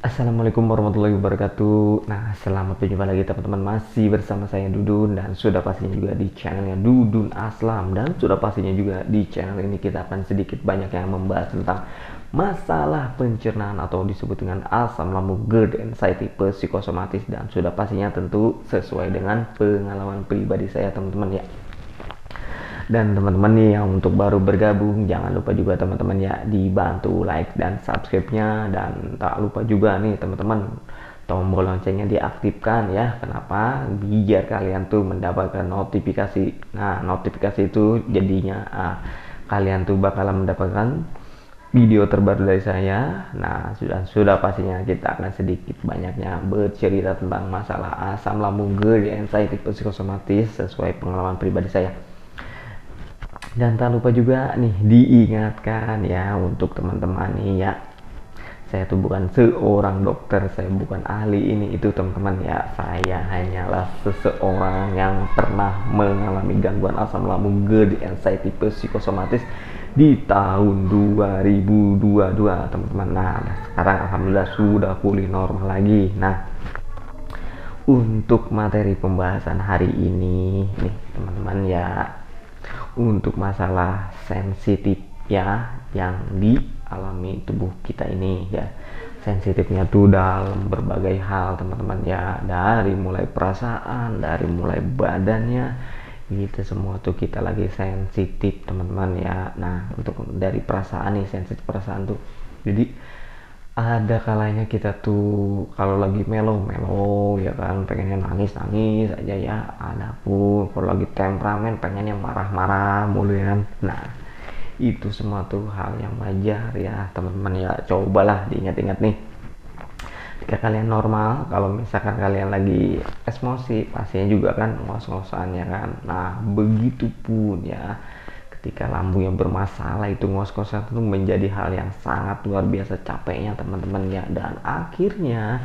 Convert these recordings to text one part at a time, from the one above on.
Assalamualaikum warahmatullahi wabarakatuh. Nah, selamat berjumpa lagi teman-teman. Masih bersama saya Dudun dan sudah pastinya juga di channelnya Dudun Aslam. Dan sudah pastinya juga di channel ini kita akan sedikit banyak yang membahas tentang masalah pencernaan atau disebut dengan asam lambung GERD dan tipe psikosomatis. Dan sudah pastinya tentu sesuai dengan pengalaman pribadi saya teman-teman ya. Dan teman-teman nih yang untuk baru bergabung, jangan lupa juga teman-teman ya dibantu like dan subscribe-nya. Dan tak lupa juga nih teman-teman tombol loncengnya diaktifkan ya. Kenapa? Biar kalian tuh mendapatkan notifikasi. Nah, notifikasi itu jadinya kalian tuh bakalan mendapatkan video terbaru dari saya. Nah, sudah pastinya kita akan sedikit banyaknya bercerita tentang masalah asam lambung GERD dan tipe psikosomatis sesuai pengalaman pribadi saya. Dan tak lupa juga nih diingatkan ya untuk teman-teman nih ya, saya tuh bukan seorang dokter, saya bukan ahli ini itu teman-teman ya. Saya hanyalah seseorang yang pernah mengalami gangguan asam lambung GERD tipe psikosomatis di tahun 2022 teman-teman. Nah, sekarang alhamdulillah sudah pulih normal lagi. Nah, untuk materi pembahasan hari ini nih teman-teman ya, untuk masalah sensitif ya yang dialami tubuh kita ini ya. Sensitifnya tuh dalam berbagai hal teman-teman ya, dari mulai perasaan, dari mulai badannya, gitu semua tuh kita lagi sensitif teman-teman ya. Nah, untuk dari perasaan nih, sensitif perasaan tuh, jadi ada kalanya kita tuh kalau lagi melo-melo ya kan pengennya nangis-nangis aja ya. Adapun kalau lagi temperamen pengennya marah-marah mulu ya. Nah, itu semua tuh hal yang wajar ya teman-teman ya. Cobalah diingat-ingat nih, jika kalian normal, kalau misalkan kalian lagi emosi pastinya juga kan ngos-ngosan ya kan. Nah, begitupun ya ketika lambungnya bermasalah, itu ngos-ngosan itu menjadi hal yang sangat luar biasa capeknya teman-teman ya. Dan akhirnya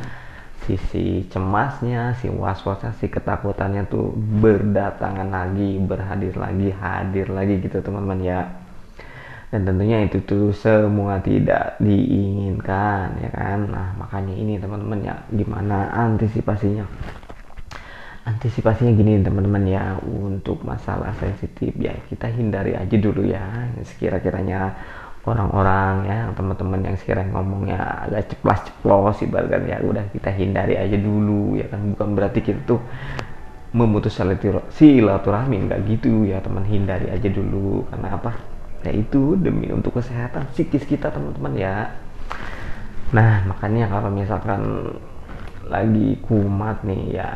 sisi cemasnya, si was-wasnya, si ketakutannya tuh berdatangan lagi, hadir lagi gitu teman-teman ya. Dan tentunya itu tuh semua tidak diinginkan ya kan. Nah, makanya ini teman-teman ya, gimana antisipasinya gini teman-teman ya. Untuk masalah sensitif ya kita hindari aja dulu ya, sekira-kiranya orang-orang ya, teman-teman yang sekiranya ngomongnya agak ceplas-ceplos ibaratkan ya, udah kita hindari aja dulu ya kan. Bukan berarti kita tuh memutus silaturahmi, enggak gitu ya teman. Hindari aja dulu, karena apa ya, itu demi untuk kesehatan psikis kita teman-teman ya. Nah, makanya kalau misalkan lagi kumat nih ya,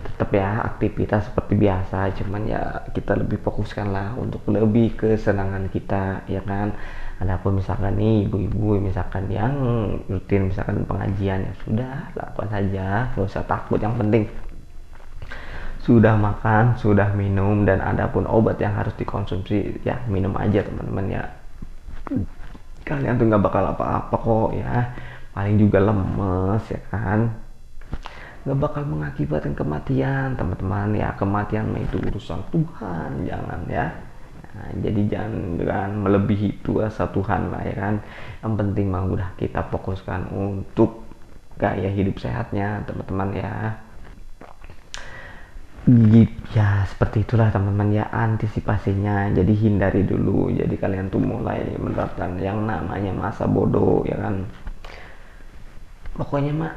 tetap ya aktivitas seperti biasa, cuman ya kita lebih fokuskan lah untuk lebih kesenangan kita ya kan. Adapun misalkan nih ibu-ibu misalkan yang rutin misalkan pengajian, ya sudah lakukan saja, gak usah takut. Yang penting sudah makan, sudah minum, dan adapun obat yang harus dikonsumsi ya minum aja teman-teman ya. Kalian tuh nggak bakal apa-apa kok ya, paling juga lemes ya kan, nggak bakal mengakibatkan kematian teman-teman ya. Kematian itu urusan Tuhan, jangan ya. Nah, jadi jangan melebihi kuasa Tuhan lah ya kan. Yang penting mah udah kita fokuskan untuk gaya hidup sehatnya teman-teman ya. Ya seperti itulah teman-teman ya antisipasinya. Jadi hindari dulu, jadi kalian tuh mulai menerapkan yang namanya masa bodoh ya kan. Pokoknya mah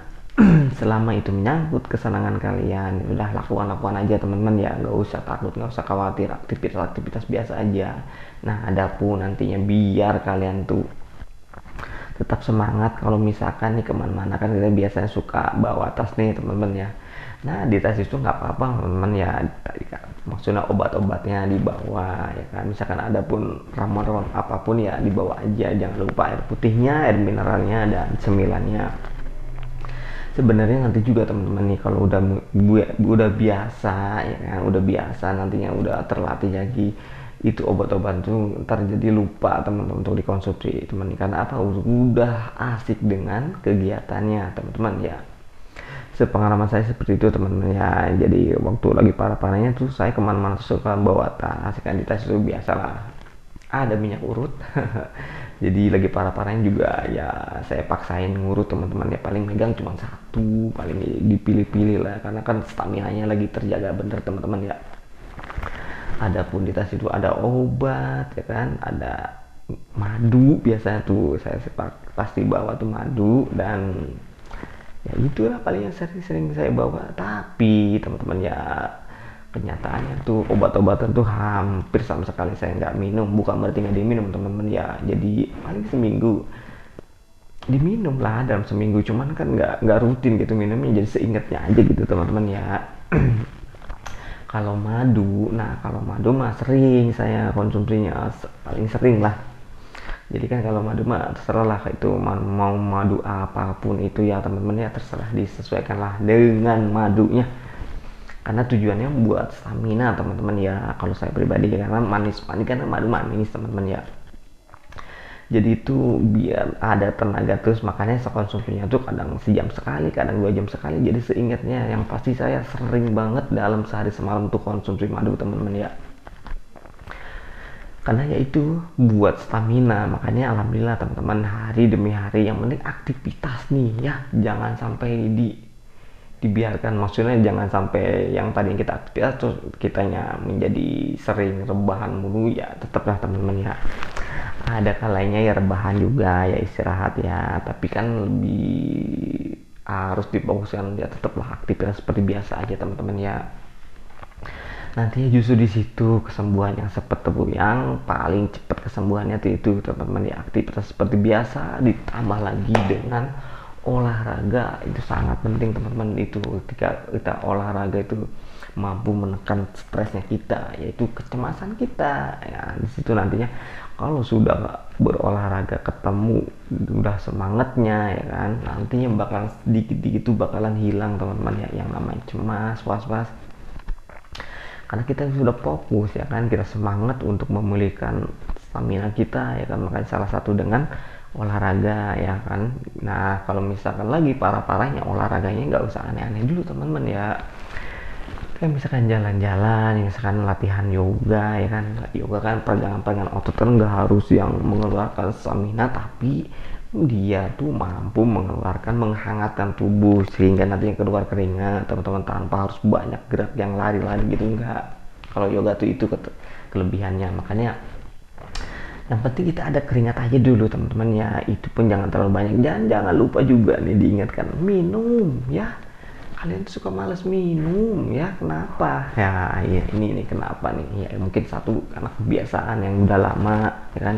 selama itu menyangkut kesenangan kalian, udah lakukan aja teman-teman ya, nggak usah takut, nggak usah khawatir, aktivitas biasa aja. Nah, adapun nantinya biar kalian tuh tetap semangat, kalau misalkan nih kemana-mana kan kita biasanya suka bawa tas nih teman-teman ya. Nah, di tas itu nggak apa-apa teman-teman ya, maksudnya obat-obatnya dibawa ya kan. Misalkan ada pun ramuan apapun ya dibawa aja, jangan lupa air putihnya, air mineralnya, dan cemilannya. Sebenarnya nanti juga teman-teman nih kalau udah biasa ya kan, udah biasa nantinya udah terlatih lagi, itu obat-obat tuh ntar jadi lupa teman-teman untuk dikonsumsi teman, karena apa, udah asik dengan kegiatannya teman-teman ya. Sepengalaman saya seperti itu teman-teman ya. Jadi waktu lagi parah-parahnya tuh saya kemana-mana tuh suka bawa tas, kan di tas itu biasalah ada minyak urut Jadi lagi parah-parahnya juga ya saya paksain ngurut teman-teman ya, paling megang cuma satu, paling dipilih-pilih lah karena kan stamina-nya lagi terjaga bener teman-teman ya. Adapun di tas itu ada obat ya kan, ada madu biasanya tuh saya pasti bawa tuh madu, dan ya itulah paling yang sering-sering saya bawa. Tapi teman-teman ya, kenyataannya tuh obat-obatan tuh hampir sama sekali saya nggak minum. Bukan berarti nggak diminum teman-teman ya, jadi paling seminggu diminum lah dalam seminggu, cuman kan nggak rutin gitu minumnya, jadi seingatnya aja gitu teman-teman ya. Kalau madu, nah kalau madu mah sering saya konsumsinya, paling sering lah. Jadi kan kalau madu mah terserah lah, itu mau madu apapun itu ya teman-teman ya, terserah disesuaikan lah dengan madunya. Karena tujuannya buat stamina teman-teman ya, kalau saya pribadi karena manis karena madu manis teman-teman ya. Jadi itu biar ada tenaga terus, makanya konsumsinya tuh kadang sejam sekali, kadang 2 jam sekali. Jadi seingatnya yang pasti saya sering banget dalam sehari semalam tuh konsumsi madu teman-teman ya. Karena ya itu buat stamina, makanya alhamdulillah teman-teman hari demi hari yang penting aktivitas nih ya, jangan sampai dibiarkan, maksudnya jangan sampai yang tadi kita aktivitas terus kitanya menjadi sering rebahan mulu ya. Tetaplah teman-teman ya, ada kalanya ya rebahan juga ya, istirahat ya, tapi kan lebih harus difokuskan ya, tetaplah aktivitas seperti biasa aja teman-teman ya. Nantinya justru di situ kesembuhan yang seperti yang paling cepat kesembuhannya itu teman-teman ya, aktivitas seperti biasa ditambah lagi dengan olahraga. Itu sangat penting teman-teman. Itu ketika kita olahraga itu mampu menekan stresnya kita, yaitu kecemasan kita ya. Di situ nantinya kalau sudah berolahraga ketemu udah semangatnya ya kan, nantinya bakal sedikit-sedikit itu bakalan hilang teman-teman ya, yang namanya cemas, was-was, karena kita sudah fokus ya kan, kita semangat untuk memulihkan stamina kita ya kan. Makanya salah satu dengan olahraga ya kan. Nah kalau misalkan lagi parah-parahnya olahraganya nggak usah aneh-aneh dulu teman-teman ya, kayak misalkan jalan-jalan, misalkan latihan yoga ya kan. Yoga kan peregangan-peregangan otot kan nggak harus yang mengeluarkan stamina, tapi dia tuh mampu menghangatkan tubuh sehingga nantinya keluar keringat teman-teman, tanpa harus banyak gerak yang lari-lari gitu, enggak. Kalau yoga tuh itu kelebihannya. Makanya yang penting kita ada keringat aja dulu teman-teman ya, itu pun jangan terlalu banyak. Dan jangan lupa juga nih diingatkan minum ya. Kalian tuh suka males minum ya, kenapa ya? Ya ini kenapa nih ya, mungkin satu karena kebiasaan yang udah lama ya kan,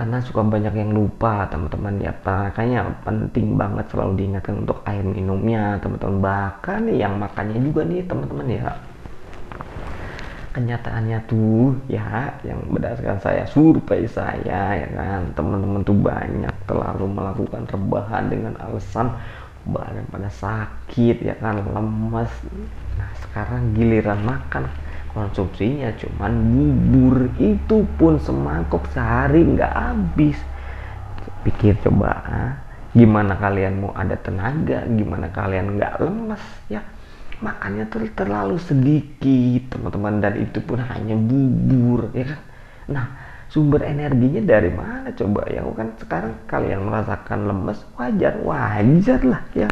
karena suka banyak yang lupa teman-teman ya. Makanya penting banget selalu diingatkan untuk air minumnya teman-teman. Bahkan yang makannya juga nih teman-teman ya, kenyataannya tuh ya, yang berdasarkan saya survei saya ya kan, teman-teman tuh banyak terlalu melakukan rebahan dengan alasan badan pada sakit ya kan, lemas. Nah sekarang giliran makan konsumsinya cuman bubur, itu pun semangkok sehari nggak habis. Pikir coba gimana kalian mau ada tenaga, gimana kalian nggak lemas ya. Makannya tuh terlalu sedikit teman-teman, dan itu pun hanya bubur ya kan. Nah sumber energinya dari mana coba ya kan? Sekarang kalian merasakan lemes, wajar lah ya.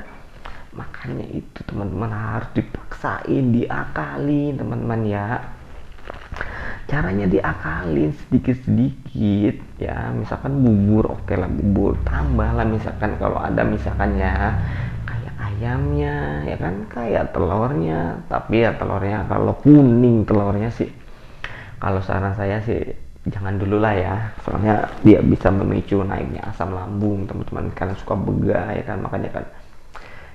Makanya itu teman-teman harus dipaksain, diakalin teman-teman ya. Caranya diakalin sedikit-sedikit ya. Misalkan bubur, oke lah bubur, tambah lah misalkan kalau ada misalkan ya kayak ayamnya ya kan, kayak telurnya. Tapi ya telurnya kalau kuning telurnya sih, kalau saran saya sih jangan dulu lah ya, soalnya dia bisa memicu naiknya asam lambung teman-teman, karena suka begah ya kan. Makanya kan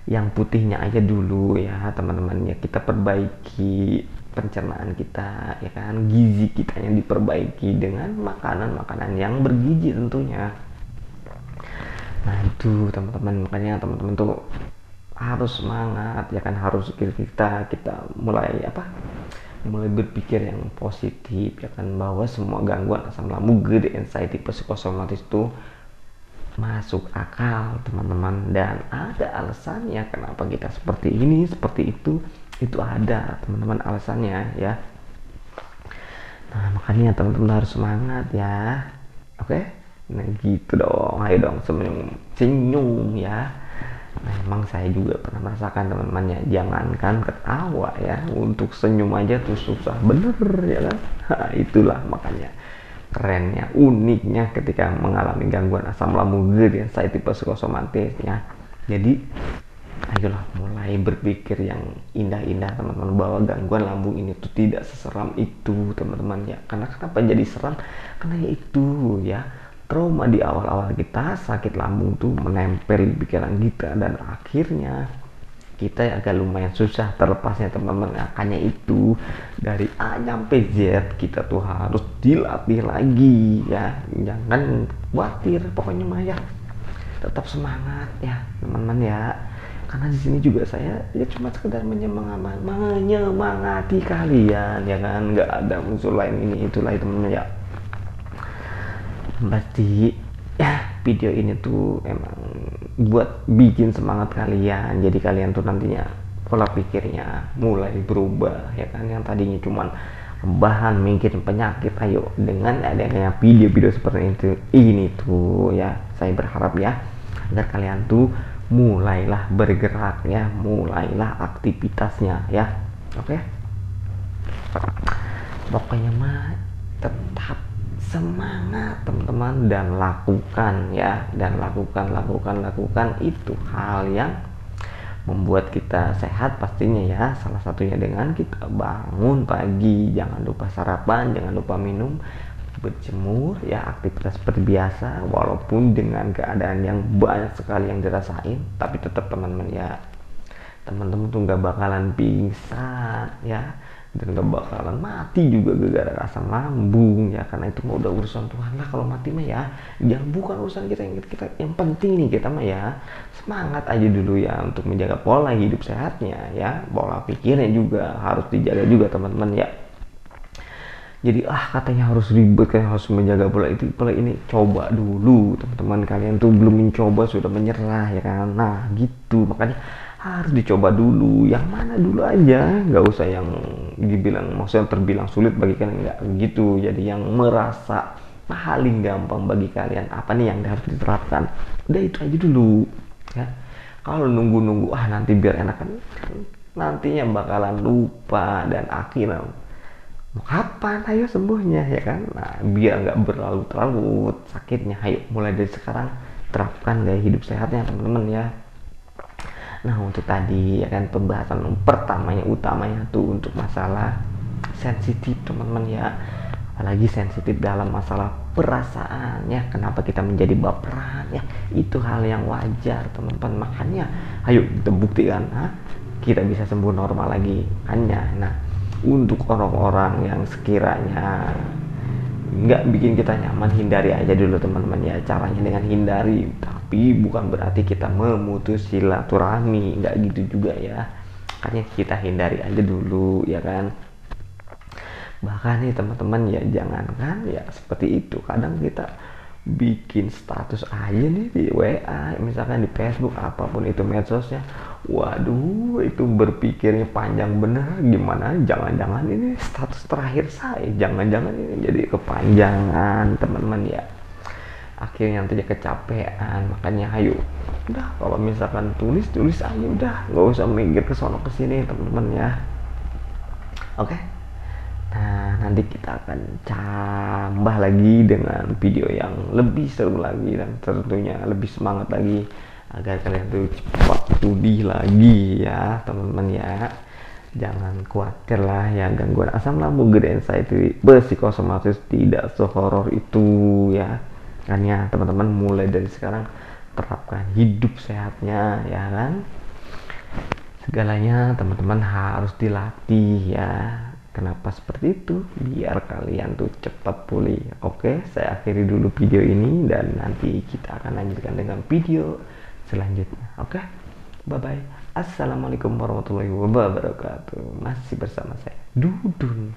yang putihnya aja dulu ya teman-teman ya, kita perbaiki pencernaan kita ya kan, gizi kita yang diperbaiki dengan makanan-makanan yang bergizi tentunya. Nah itu teman-teman, makanya teman-teman tuh harus semangat ya kan, harus kita mulai berpikir yang positif ya kan, bahwa semua gangguan asam lambung, GERD, anxiety, psikosomatis itu masuk akal teman-teman, dan ada alasannya kenapa kita seperti ini seperti itu ada teman-teman alasannya ya. Nah makanya teman-teman harus semangat ya, oke. Nah gitu dong, ayo dong senyum, senyum ya. Nah emang saya juga pernah merasakan teman-teman ya, jangankan ketawa ya, untuk senyum aja tuh susah bener ya kan. Itulah makanya kerennya, uniknya ketika mengalami gangguan asam lambung dan saya tipe psikosomatis ya. Jadi ayolah mulai berpikir yang indah-indah teman-teman, bahwa gangguan lambung ini tuh tidak seseram itu teman-teman ya. Karena kenapa jadi seram? Karena ya itu ya, trauma di awal-awal kita sakit lambung tuh menempel di pikiran kita, dan akhirnya kita agak lumayan susah terlepasnya teman-teman. Makanya itu dari A sampai Z kita tuh harus dilatih lagi ya. Jangan khawatir, pokoknya mah ya tetap semangat ya teman-teman ya. Karena di sini juga saya ya cuma sekedar menyemangati kalian ya kan, nggak ada unsur lain ini itulah teman-teman ya. Pasti ya video ini tuh emang buat bikin semangat kalian, jadi kalian tuh nantinya pola pikirnya mulai berubah ya kan. Yang tadinya cuman bahan mikirin penyakit, ayo dengan adanya video-video seperti itu ini tuh ya, saya berharap ya agar kalian tuh mulailah bergerak ya, mulailah aktivitasnya ya. Oke, pokoknya mah tetap semangat teman-teman, dan lakukan ya, dan lakukan itu hal yang membuat kita sehat pastinya ya. Salah satunya dengan kita bangun pagi, jangan lupa sarapan, jangan lupa minum, berjemur ya, aktivitas seperti biasa walaupun dengan keadaan yang banyak sekali yang dirasain, tapi tetap teman-teman ya, teman-teman tuh nggak bakalan pingsan ya, dan gak bakalan mati juga gara-gara asam lambung ya. Karena itu mah udah urusan Tuhan lah. Kalau mati mah ya jangan, bukan urusan kita. Yang penting nih kita mah ya semangat aja dulu ya, untuk menjaga pola hidup sehatnya ya, pola pikirnya juga harus dijaga juga teman-teman ya. Jadi katanya harus ribet, kan harus menjaga pola itu pola ini, coba dulu teman-teman. Kalian tuh belum mencoba sudah menyerah ya kan. Nah gitu, makanya harus dicoba dulu, yang mana dulu aja, nggak usah yang dibilang maksudnya terbilang sulit bagi kalian, nggak gitu. Jadi yang merasa paling gampang bagi kalian apa nih yang harus diterapkan, udah itu aja dulu ya. Kalau nunggu nanti biar enakan, nantinya bakalan lupa, dan akhirnya mau kapan ayo sembuhnya ya kan. Nah biar nggak berlarut-larut sakitnya, ayo mulai dari sekarang terapkan gaya hidup sehatnya teman-teman ya. Nah untuk tadi ya kan, pembahasan pertamanya utamanya tuh untuk masalah sensitif teman-teman ya, apalagi sensitif dalam masalah perasaan ya. Kenapa kita menjadi baperan ya, itu hal yang wajar teman-teman. Makanya ayo kita buktikan kita bisa sembuh normal lagi hanya. Nah untuk orang-orang yang sekiranya nggak bikin kita nyaman, hindari aja dulu teman-teman ya. Caranya dengan hindari, tapi bukan berarti kita memutus silaturahmi, nggak gitu juga ya. Makanya kita hindari aja dulu ya kan. Bahkan nih teman-teman ya, jangankan ya seperti itu, kadang kita bikin status aja nih di WA misalkan, di Facebook, apapun itu medsosnya, waduh itu berpikirnya panjang bener. Gimana jangan-jangan ini status terakhir saya, jangan-jangan ini jadi kepanjangan teman-teman ya, akhirnya nanti dia kecapean. Makanya ayo udah, kalau misalkan tulis aja udah, nggak usah mikir kesono kesini teman-teman ya. Oke. Nah nanti kita akan tambah lagi dengan video yang lebih seru lagi, dan tentunya lebih semangat lagi, agar kalian tuh cepat pulih lagi ya teman-teman ya. Jangan khawatir lah ya, gangguan asam lambung dan anxiety psikosomatis tidak sehoror itu ya. Kan ya teman-teman, mulai dari sekarang terapkan hidup sehatnya ya kan. Segalanya teman-teman harus dilatih ya. Kenapa seperti itu? Biar kalian tuh cepat pulih. Oke, saya akhiri dulu video ini, dan nanti kita akan lanjutkan dengan video selanjutnya. Oke, bye bye. Assalamualaikum warahmatullahi wabarakatuh. Masih bersama saya Dudun.